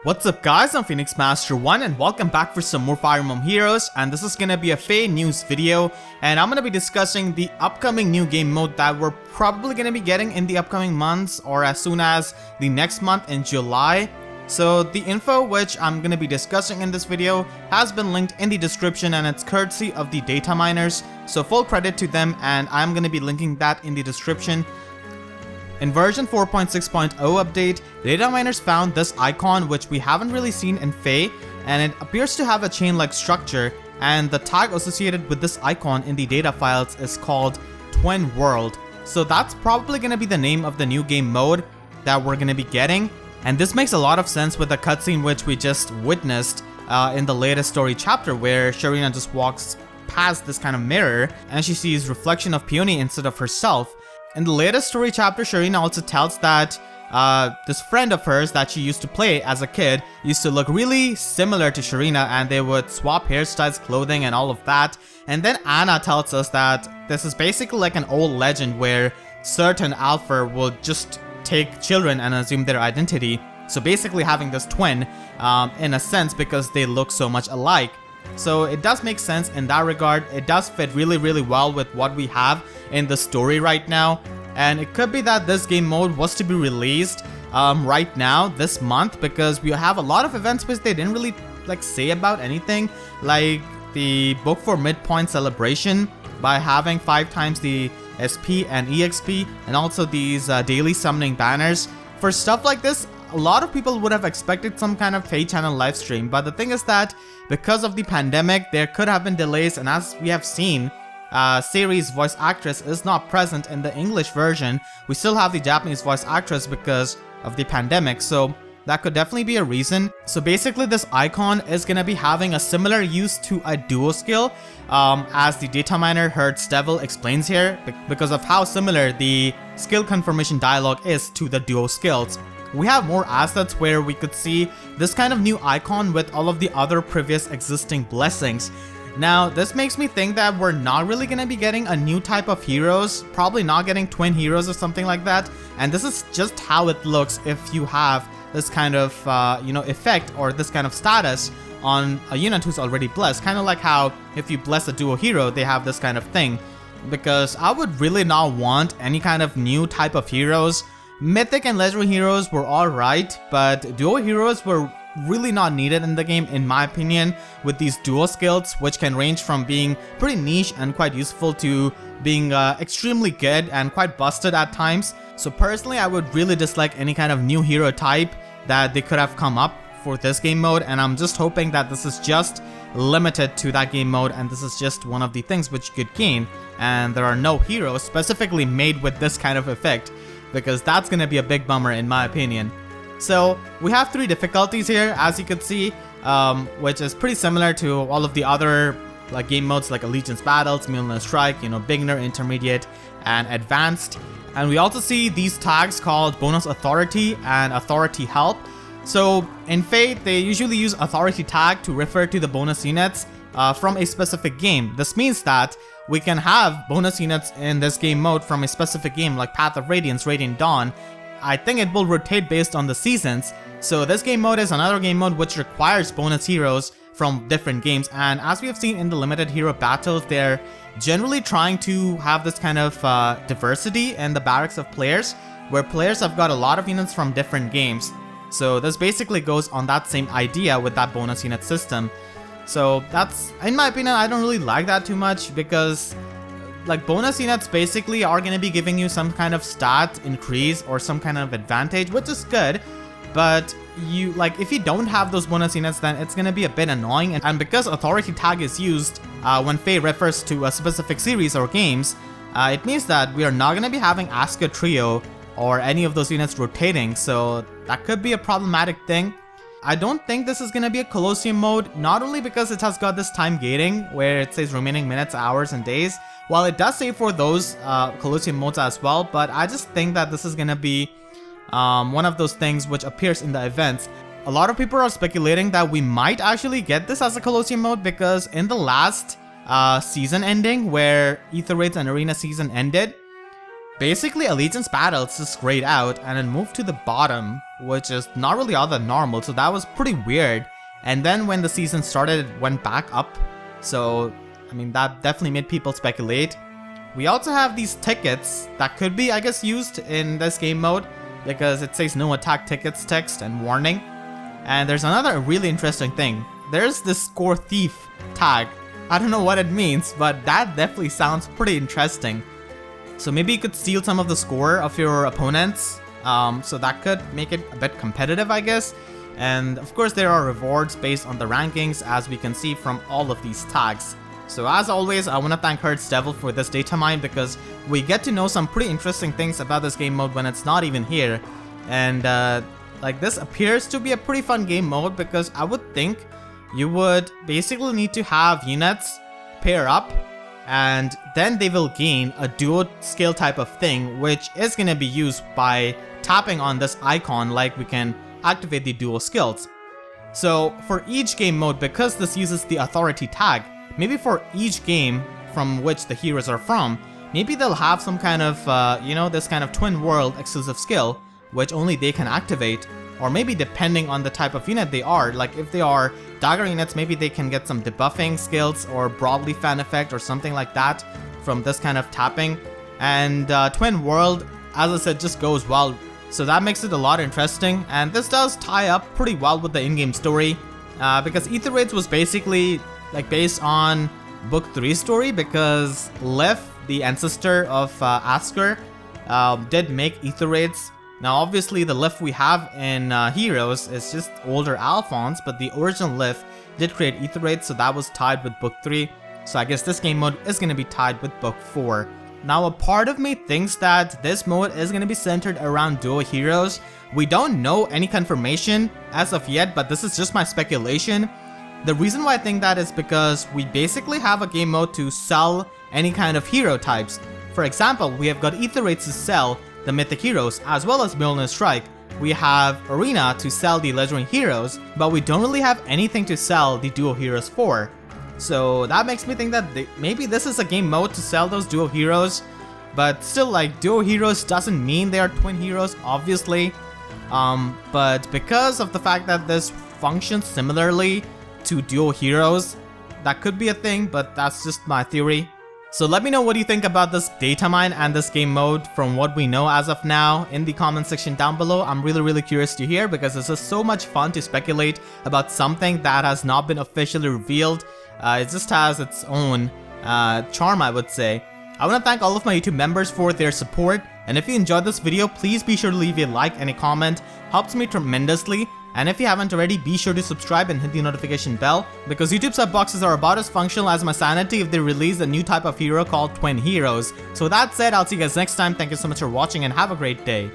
What's up guys, I'm Phoenix Master 1 and welcome back for some more Fire Emblem Heroes, and this is gonna be a FEH news video, and I'm gonna be discussing the upcoming new game mode that we're probably gonna be getting in the upcoming months or as soon as the next month in July. So the info which I'm gonna be discussing in this video has been linked in the description, and it's courtesy of the data miners, so full credit to them, and I'm gonna be linking that in the description. In version 4.6.0 update, data miners found this icon which we haven't really seen in FEH, and it appears to have a chain-like structure, and the tag associated with this icon in the data files is called Twin World. So that's probably going to be the name of the new game mode that we're going to be getting, and this makes a lot of sense with the cutscene which we just witnessed in the latest story chapter, where Sharina just walks past this kind of mirror and she sees reflection of Peony instead of herself. In the latest story chapter, Sharina also tells that this friend of hers that she used to play as a kid used to look really similar to Sharina, and they would swap hairstyles, clothing, and all of that. And then Anna tells us that this is basically like an old legend where certain Alpha will just take children and assume their identity. So basically having this twin in a sense, because they look so much alike. So it does make sense in that regard. It does fit really well with what we have in the story right now, and it could be that this game mode was to be released right now this month, because we have a lot of events which they didn't really say about anything, like the book for midpoint celebration by having 5 times the SP and EXP, and also these daily summoning banners. For stuff like this, a lot of people would have expected some kind of FEH channel live stream, but the thing is that because of the pandemic, there could have been delays, and as we have seen, Seiri's voice actress is not present in the English version. We still have the Japanese voice actress because of the pandemic, so that could definitely be a reason. So basically this icon is going to be having a similar use to a duo skill, as the data miner HertzDevil explains here, because of how similar the skill confirmation dialogue is to the duo skills. We have more assets where we could see this kind of new icon with all of the other previous existing blessings. Now, this makes me think that we're not really going to be getting a new type of heroes, probably not getting twin heroes or something like that. And this is just how it looks if you have this kind of, effect or this kind of status on a unit who's already blessed. Kind of like how if you bless a duo hero, they have this kind of thing. Because I would really not want any kind of new type of heroes. Mythic and legendary heroes were alright, but duo heroes were really not needed in the game, in my opinion, with these duo skills, which can range from being pretty niche and quite useful to being extremely good and quite busted at times. So personally, I would really dislike any kind of new hero type that they could have come up for this game mode, and I'm just hoping that this is just limited to that game mode, and this is just one of the things which you could gain, and there are no heroes specifically made with this kind of effect, because that's gonna be a big bummer in my opinion. So we have 3 difficulties here, as you could see, which is pretty similar to all of the other game modes like Allegiance Battles, Milner Strike, beginner, intermediate, and advanced. And we also see these tags called bonus authority and authority help. So in FEH, they usually use authority tag to refer to the bonus units from a specific game. This means that we can have bonus units in this game mode from a specific game like Path of Radiance, Radiant Dawn. I think it will rotate based on the seasons. So this game mode is another game mode which requires bonus heroes from different games. And as we have seen in the limited hero battles, they're generally trying to have this kind of diversity in the barracks of players, where players have got a lot of units from different games. So this basically goes on that same idea with that bonus unit system. So that's, in my opinion, I don't really like that too much, because bonus units basically are going to be giving you some kind of stat increase or some kind of advantage, which is good, but you if you don't have those bonus units, then it's going to be a bit annoying. And because authority tag is used when FEH refers to a specific series or games, it means that we are not going to be having Asuka Trio or any of those units rotating, so that could be a problematic thing. I don't think this is going to be a Coliseum mode, not only because it has got this time gating where it says remaining minutes, hours, and days, while it does say for those Coliseum modes as well, but I just think that this is going to be one of those things which appears in the events. A lot of people are speculating that we might actually get this as a Coliseum mode, because in the last season ending where Ether Raids and Arena season ended, Basically, Allegiance Battles just grayed out and then moved to the bottom, which is not really all that normal, so that was pretty weird. And then when the season started, it went back up. So, I mean, that definitely made people speculate. We also have these tickets that could be, I guess, used in this game mode because it says no attack tickets text and warning. And there's another really interesting thing. There's this score thief tag. I don't know what it means, but that definitely sounds pretty interesting. So maybe you could steal some of the score of your opponents. So that could make it a bit competitive, I guess. And of course there are rewards based on the rankings, as we can see from all of these tags. So as always, I want to thank HertzDevil for this data mine because we get to know some pretty interesting things about this game mode when it's not even here. And like this appears to be a pretty fun game mode because I would think you would basically need to have units pair up and then they will gain a duo skill type of thing, which is going to be used by tapping on this icon like we can activate the duo skills. So for each game mode, because this uses the authority tag, maybe for each game from which the heroes are from, maybe they'll have some kind of, this kind of twin world exclusive skill, which only they can activate. Or maybe depending on the type of unit they are, like if they are dagger units, maybe they can get some debuffing skills or broadly fan effect or something like that from this kind of tapping. And twin world, as I said, just goes well. So that makes it a lot interesting. And this does tie up pretty well with the in-game story. Because Ether Raids was basically like based on book 3 story, because Lif, the ancestor of Asker, did make Ether Raids. Now obviously the Lif we have in Heroes is just older Alphonse, but the original Lif did create Ether Raids, so that was tied with book 3. So I guess this game mode is going to be tied with book 4. Now a part of me thinks that this mode is going to be centered around duo heroes. We don't know any confirmation as of yet, but this is just my speculation. The reason why I think that is because we basically have a game mode to sell any kind of hero types. For example, we have got Ether Raids to sell the mythic heroes as well as Mjolnir Strike. We have Arena to sell the legendary heroes, but we don't really have anything to sell the duo heroes for. So that makes me think that maybe this is a game mode to sell those duo heroes, but still, like, duo heroes doesn't mean they are twin heroes, obviously. But because of the fact that this functions similarly to duo heroes, that could be a thing, but that's just my theory. So let me know what you think about this data mine and this game mode from what we know as of now in the comment section down below. I'm really curious to hear because this is so much fun to speculate about something that has not been officially revealed. It just has its own charm, I would say. I want to thank all of my YouTube members for their support, and if you enjoyed this video, please be sure to leave a like and a comment. Helps me tremendously. And if you haven't already, be sure to subscribe and hit the notification bell, because YouTube sub boxes are about as functional as my sanity if they release a new type of hero called Twin Heroes. So with that said, I'll see you guys next time. Thank you so much for watching and have a great day.